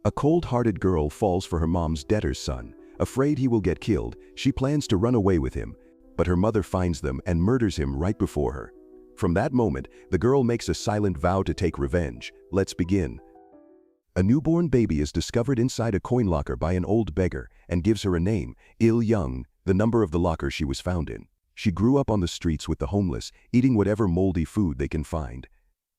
A cold-hearted girl falls for her mom's debtor's son. Afraid he will get killed, she plans to run away with him, but her mother finds them and murders him right before her. From that moment, the girl makes a silent vow to take revenge. Let's begin. A newborn baby is discovered inside a coin locker by an old beggar and gives her a name, Il-young, the number of the locker she was found in. She grew up on the streets with the homeless, eating whatever moldy food they can find.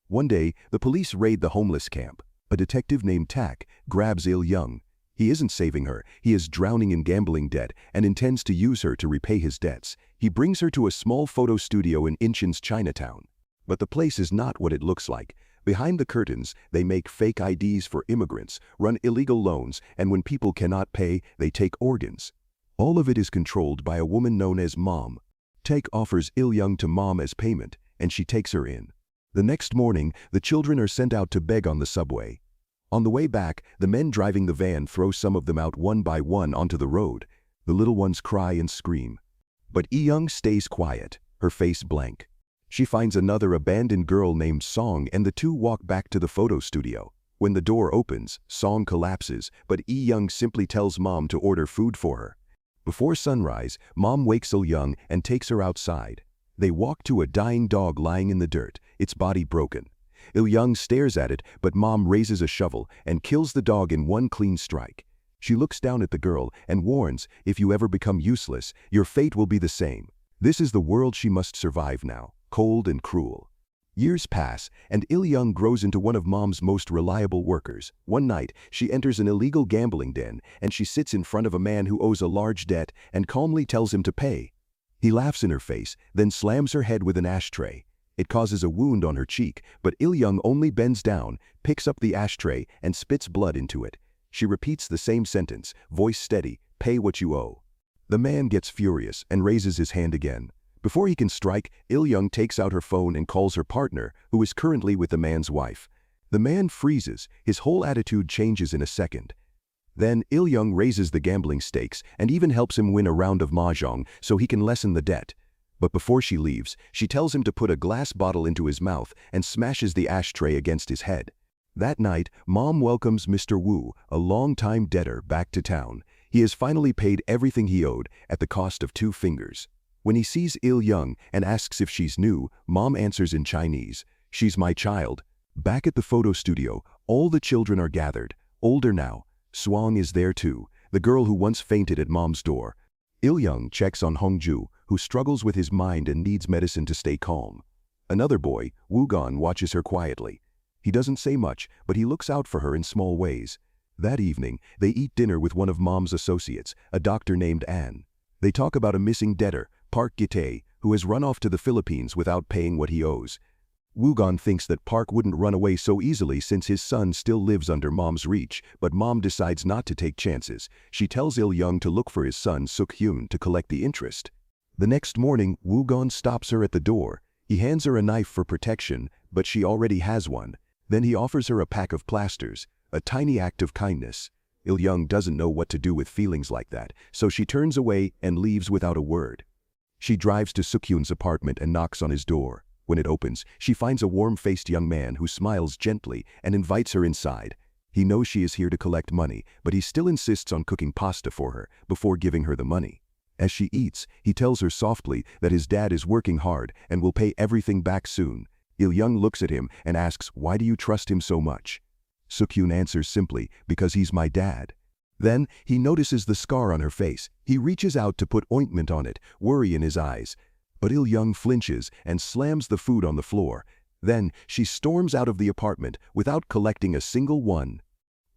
One day, the police raid the homeless camp. A detective named Tak grabs Il-young. He isn't saving her, he is drowning in gambling debt and intends to use her to repay his debts. He brings her to a small photo studio in Incheon's Chinatown. But the place is not what it looks like. Behind the curtains, they make fake IDs for immigrants, run illegal loans, and when people cannot pay, they take organs. All of it is controlled by a woman known as Mom. Tak offers Il-young to Mom as payment, and she takes her in. The next morning, the children are sent out to beg on the subway. On the way back, the men driving the van throw some of them out one by one onto the road. The little ones cry and scream. But Il-young stays quiet, her face blank. She finds another abandoned girl named Song and the two walk back to the photo studio. When the door opens, Song collapses, but Il-young simply tells Mom to order food for her. Before sunrise, Mom wakes Il-young and takes her outside. They walk to a dying dog lying in the dirt, its body broken. Il-young stares at it, but Mom raises a shovel and kills the dog in one clean strike. She looks down at the girl and warns, if you ever become useless, your fate will be the same. This is the world she must survive now, cold and cruel. Years pass, and Il-young grows into one of Mom's most reliable workers. One night, she enters an illegal gambling den, and she sits in front of a man who owes a large debt and calmly tells him to pay. He laughs in her face, then slams her head with an ashtray. It causes a wound on her cheek, but Il-young only bends down, picks up the ashtray, and spits blood into it. She repeats the same sentence, voice steady, pay what you owe. The man gets furious and raises his hand again. Before he can strike, Il-young takes out her phone and calls her partner, who is currently with the man's wife. The man freezes, his whole attitude changes in a second. Then Il-young raises the gambling stakes and even helps him win a round of mahjong so he can lessen the debt. But before she leaves, she tells him to put a glass bottle into his mouth and smashes the ashtray against his head. That night, Mom welcomes Mr. Wu, a long-time debtor, back to town. He has finally paid everything he owed at the cost of 2 fingers. When he sees Il-young and asks if she's new, Mom answers in Chinese, "She's my child." Back at the photo studio, all the children are gathered, older now. Swang is there too, the girl who once fainted at Mom's door. Il-young checks on Hongju, who struggles with his mind and needs medicine to stay calm. Another boy, Woo-gon, watches her quietly. He doesn't say much, but he looks out for her in small ways. That evening, they eat dinner with one of Mom's associates, a doctor named An. They talk about a missing debtor, Park Gitae, who has run off to the Philippines without paying what he owes. Woo-gon thinks that Park wouldn't run away so easily since his son still lives under Mom's reach, but Mom decides not to take chances. She tells Il-young to look for his son Suk Hune to collect the interest. The next morning, Woo-gon stops her at the door. He hands her a knife for protection, but she already has one. Then he offers her a pack of plasters, a tiny act of kindness. Il-young doesn't know what to do with feelings like that, so she turns away and leaves without a word. She drives to Suk Hune's apartment and knocks on his door. When it opens, she finds a warm-faced young man who smiles gently and invites her inside. He knows she is here to collect money, but he still insists on cooking pasta for her before giving her the money. As she eats, he tells her softly that his dad is working hard and will pay everything back soon. Il-young looks at him and asks, "Why do you trust him so much?" Suk Hune answers simply, "Because he's my dad." Then, he notices the scar on her face. He reaches out to put ointment on it, worry in his eyes. But Il-young flinches and slams the food on the floor. Then, she storms out of the apartment without collecting a single one.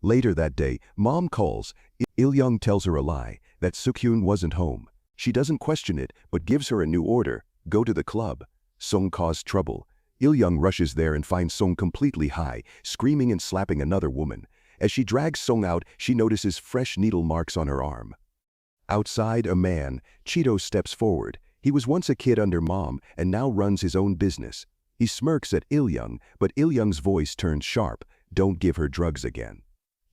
Later that day, Mom calls. Il-young tells her a lie, that Suk Hune wasn't home. She doesn't question it, but gives her a new order, go to the club. Song caused trouble. Il-young rushes there and finds Song completely high, screaming and slapping another woman. As she drags Song out, she notices fresh needle marks on her arm. Outside, a man, Cheeto, steps forward. He was once a kid under Mom and now runs his own business. He smirks at Il-young, but Il-young's voice turns sharp. "Don't give her drugs again."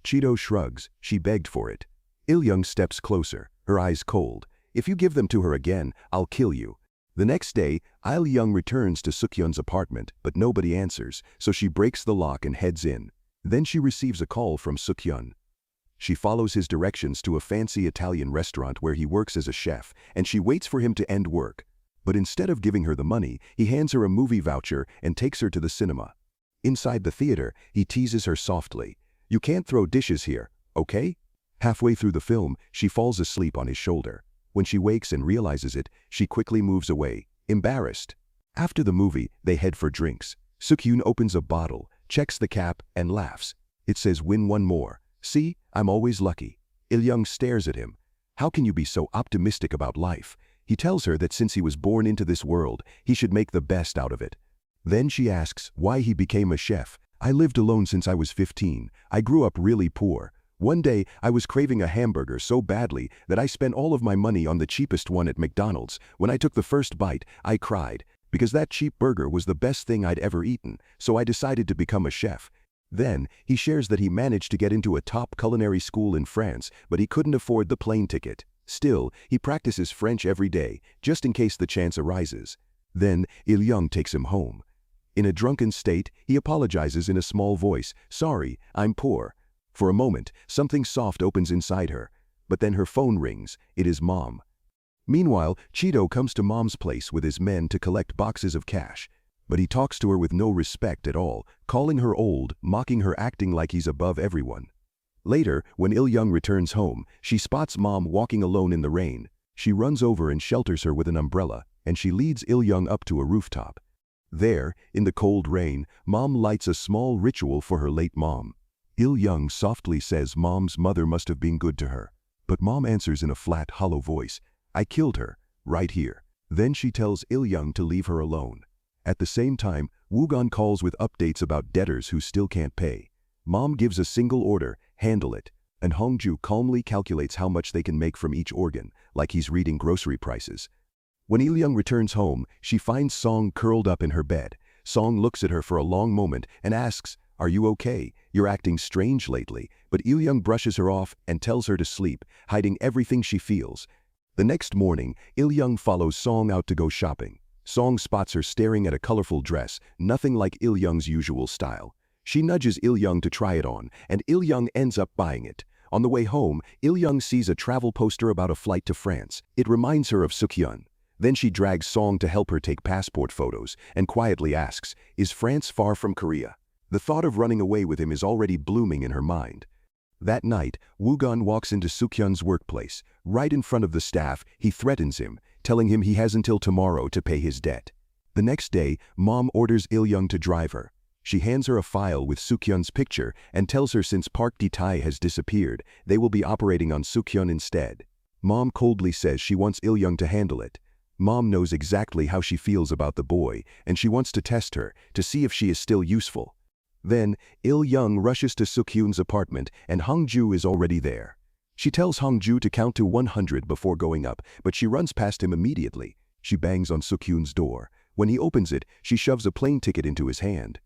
Cheeto shrugs. She begged for it. Il-young steps closer, her eyes cold. "If you give them to her again, I'll kill you." The next day, Il-young returns to Suk Hyun's apartment, but nobody answers, so she breaks the lock and heads in. Then she receives a call from Suk Hyun. She follows his directions to a fancy Italian restaurant where he works as a chef, and she waits for him to end work. But instead of giving her the money, he hands her a movie voucher and takes her to the cinema. Inside the theater, he teases her softly. "You can't throw dishes here, okay?" Halfway through the film, she falls asleep on his shoulder. When she wakes and realizes it, she quickly moves away, embarrassed. After the movie, they head for drinks. Suk Hune opens a bottle, checks the cap, and laughs. It says, "Win one more. See, I'm always lucky." Il-young stares at him. "How can you be so optimistic about life?" He tells her that since he was born into this world, he should make the best out of it. Then she asks why he became a chef. "I lived alone since I was 15. I grew up really poor. One day, I was craving a hamburger so badly that I spent all of my money on the cheapest one at McDonald's. When I took the first bite, I cried, because that cheap burger was the best thing I'd ever eaten, so I decided to become a chef." Then, he shares that he managed to get into a top culinary school in France, but he couldn't afford the plane ticket. Still, he practices French every day, just in case the chance arises. Then, Il-young takes him home. In a drunken state, he apologizes in a small voice, "Sorry, I'm poor." For a moment, something soft opens inside her. But then her phone rings. It is Mom. Meanwhile, Cheeto comes to Mom's place with his men to collect boxes of cash. But he talks to her with no respect at all, calling her old, mocking her, acting like he's above everyone. Later, when Il-young returns home, she spots Mom walking alone in the rain. She runs over and shelters her with an umbrella, and she leads Il-young up to a rooftop. There, in the cold rain, Mom lights a small ritual for her late mom. Il-young softly says Mom's mother must have been good to her. But Mom answers in a flat, hollow voice, "I killed her, right here." Then she tells Il-young to leave her alone. At the same time, Woo-gon calls with updates about debtors who still can't pay. Mom gives a single order, "Handle it," and Hongju calmly calculates how much they can make from each organ, like he's reading grocery prices. When Il-young returns home, she finds Song curled up in her bed. Song looks at her for a long moment and asks, "Are you okay? You're acting strange lately." But Il-young brushes her off and tells her to sleep, hiding everything she feels. The next morning, Il-young follows Song out to go shopping. Song spots her staring at a colorful dress, nothing like Il-young's usual style. She nudges Il-young to try it on, and Il-young ends up buying it. On the way home, Il-young sees a travel poster about a flight to France. It reminds her of Suk Hune. Then she drags Song to help her take passport photos, and quietly asks, "Is France far from Korea?" The thought of running away with him is already blooming in her mind. That night, Woo-gon walks into Suk Hyun's workplace. Right in front of the staff, he threatens him, telling him he has until tomorrow to pay his debt. The next day, Mom orders Il-young to drive her. She hands her a file with Suk Hyun's picture and tells her since Park Di-tae has disappeared, they will be operating on Suk Hyun instead. Mom coldly says she wants Il-young to handle it. Mom knows exactly how she feels about the boy, and she wants to test her, to see if she is still useful. Then, Il-young rushes to Suk Hyun's apartment, and Hongju is already there. She tells Hongju to count to 100 before going up, but she runs past him immediately. She bangs on Suk Hyun's door. When he opens it, she shoves a plane ticket into his hand.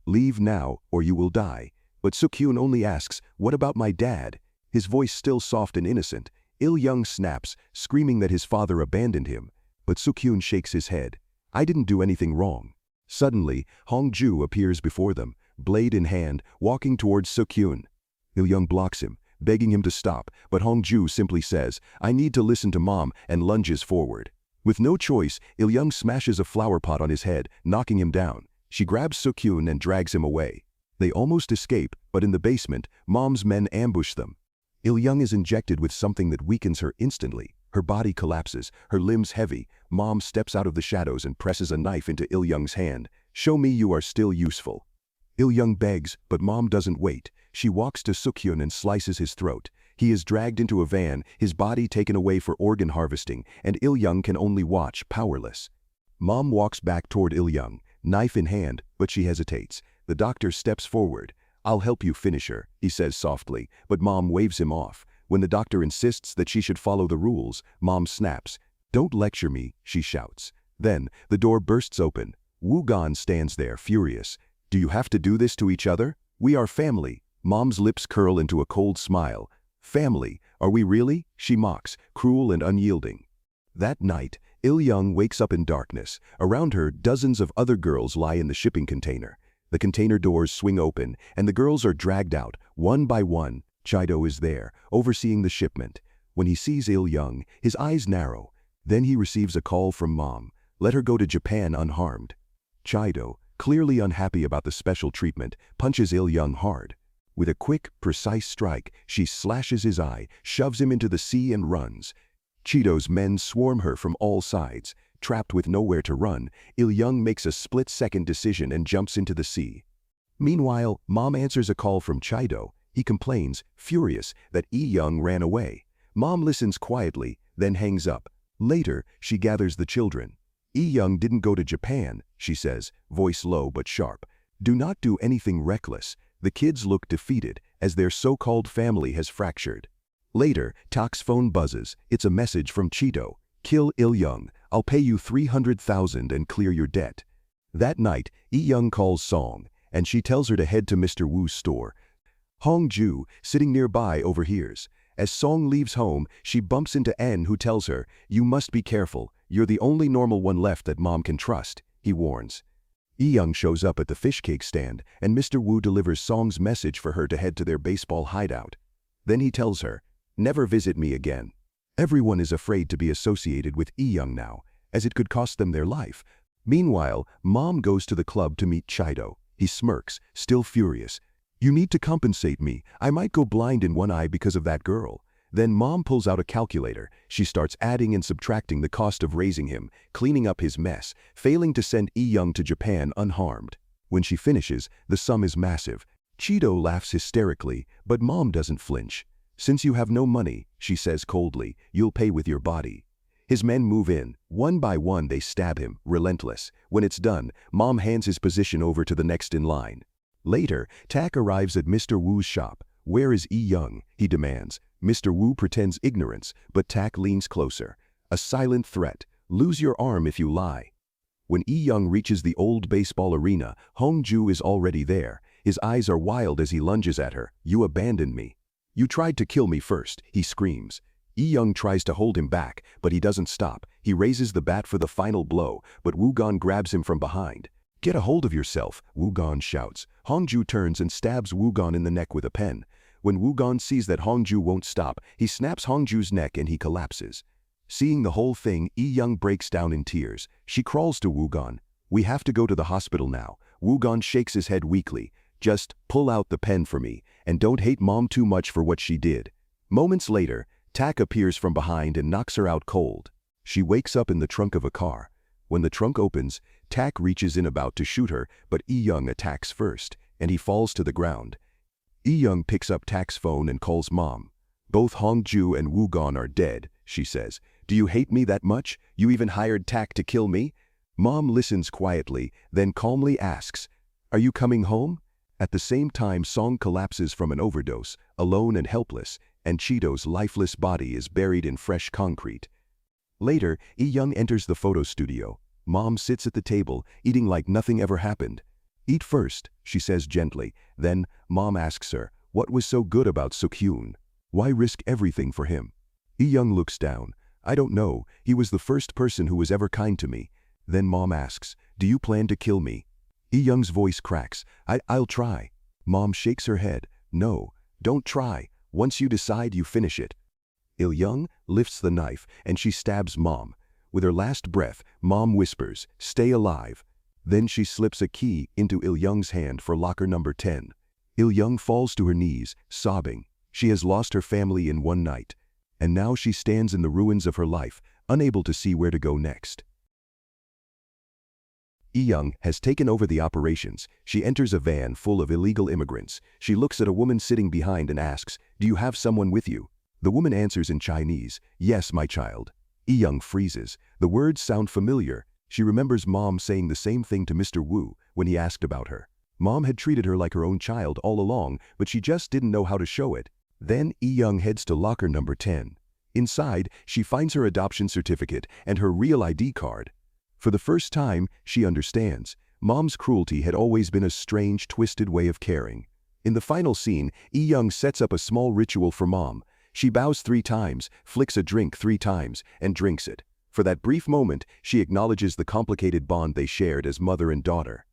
"Leave now, or you will die." But Suk Hyun only asks, "What about my dad?" His voice still soft and innocent. Il-young snaps, screaming that his father abandoned him. But Suk Hyun shakes his head. "I didn't do anything wrong." Suddenly, Hongju appears before them, blade in hand, walking towards Suk Hyun. Il-young blocks him, begging him to stop, but Hongju simply says, "I need to listen to Mom," and lunges forward. With no choice, Il-young smashes a flower pot on his head, knocking him down. She grabs Suk Hyun and drags him away. They almost escape, but in the basement, Mom's men ambush them. Il-young is injected with something that weakens her instantly. Her body collapses, her limbs heavy. Mom steps out of the shadows and presses a knife into Il-young's hand. "Show me you are still useful." Il-young begs, but Mom doesn't wait. She walks to Suk Hyun and slices his throat. He is dragged into a van, his body taken away for organ harvesting, and Il-young can only watch, powerless. Mom walks back toward Il-young, knife in hand, but she hesitates. The doctor steps forward. "I'll help you finish her," he says softly, but Mom waves him off. When the doctor insists that she should follow the rules, Mom snaps. "Don't lecture me," she shouts. Then, the door bursts open. Woo-gon stands there, furious. "Do you have to do this to each other? We are family." Mom's lips curl into a cold smile. "Family? Are we really?" she mocks, cruel and unyielding. That night, Il-young wakes up in darkness. Around her, dozens of other girls lie in the shipping container. The container doors swing open, and the girls are dragged out, one by one. Chido is there, overseeing the shipment. When he sees Il-young, his eyes narrow. Then he receives a call from Mom. Let her go to Japan unharmed. Chido, clearly unhappy about the special treatment, punches Il-young hard. With a quick, precise strike, she slashes his eye, shoves him into the sea and runs. Chido's men swarm her from all sides. Trapped with nowhere to run, Il-young makes a split-second decision and jumps into the sea. Meanwhile, Mom answers a call from Chido. He complains, furious, that Il-young ran away. Mom listens quietly, then hangs up. Later, she gathers the children. Il-young didn't go to Japan, she says, voice low but sharp. Do not do anything reckless. The kids look defeated, as their so-called family has fractured. Later, Tak's phone buzzes. It's a message from Chido. Kill Il-young. I'll pay you 300,000 and clear your debt. That night, Il-young calls Song, and she tells her to head to Mr. Wu's store. Hongju, sitting nearby, overhears. As Song leaves home, she bumps into En, who tells her, "You must be careful. You're the only normal one left that Mom can trust," he warns. Il-young shows up at the fish cake stand, and Mr. Wu delivers Song's message for her to head to their baseball hideout. Then he tells her, "Never visit me again." Everyone is afraid to be associated with Il-young now, as it could cost them their life. Meanwhile, Mom goes to the club to meet Chido. He smirks, still furious. "You need to compensate me. I might go blind in one eye because of that girl." Then Mom pulls out a calculator. She starts adding and subtracting the cost of raising him, cleaning up his mess, failing to send Il-young to Japan unharmed. When she finishes, the sum is massive. Chido laughs hysterically, but Mom doesn't flinch. "Since you have no money," she says coldly, "you'll pay with your body." His men move in. One by one they stab him, relentless. When it's done, Mom hands his position over to the next in line. Later, Tak arrives at Mr. Wu's shop. "Where is Il-young?" he demands. Mr. Wu pretends ignorance, but Tak leans closer. A silent threat. "Lose your arm if you lie." When Il-young reaches the old baseball arena, Hongju is already there. His eyes are wild as he lunges at her. "You abandoned me. You tried to kill me first," he screams. Il-young tries to hold him back, but he doesn't stop. He raises the bat for the final blow, but Wu-gon grabs him from behind. "Get a hold of yourself," Wu-gon shouts. Hongju turns and stabs Wu-gon in the neck with a pen. When Wu-gon sees that Hongju won't stop, he snaps Hongju's neck and he collapses. Seeing the whole thing, Il-young breaks down in tears. She crawls to Wu-gon. "We have to go to the hospital now." Wu-gon shakes his head weakly. "Just pull out the pen for me, and don't hate Mom too much for what she did." Moments later, Tak appears from behind and knocks her out cold. She wakes up in the trunk of a car. When the trunk opens, Tak reaches in about to shoot her, but Il-young attacks first, and he falls to the ground. Il-young picks up Tak's phone and calls Mom. "Both Hongju and Wu-gon are dead," she says. "Do you hate me that much? You even hired Tak to kill me?" Mom listens quietly, then calmly asks, "Are you coming home?" At the same time, Song collapses from an overdose, alone and helpless, and Chido's lifeless body is buried in fresh concrete. Later, Il-young enters the photo studio. Mom sits at the table, eating like nothing ever happened. "Eat first," she says gently. Then, Mom asks her, "What was so good about Suk Hune? Why risk everything for him?" Il-young looks down. "I don't know. He was the first person who was ever kind to me." Then Mom asks, "Do you plan to kill me?" Il-young's voice cracks. I'll try." Mom shakes her head. "No, don't try. Once you decide, you finish it." Il-young lifts the knife, and she stabs Mom. With her last breath, Mom whispers, "Stay alive." Then she slips a key into Il-young's hand for locker number 10. Il-young falls to her knees, sobbing. She has lost her family in one night. And now she stands in the ruins of her life, unable to see where to go next. Il-young has taken over the operations. She enters a van full of illegal immigrants. She looks at a woman sitting behind and asks, "Do you have someone with you?" The woman answers in Chinese, "Yes, my child." Il-young freezes. The words sound familiar. She remembers Mom saying the same thing to Mr. Wu when he asked about her. Mom had treated her like her own child all along, but she just didn't know how to show it. Then Il-young heads to locker number 10. Inside, she finds her adoption certificate and her real ID card. For the first time, she understands. Mom's cruelty had always been a strange, twisted way of caring. In the final scene, Il-young sets up a small ritual for Mom. She bows 3 times, flicks a drink 3 times, and drinks it. For that brief moment, she acknowledges the complicated bond they shared as mother and daughter.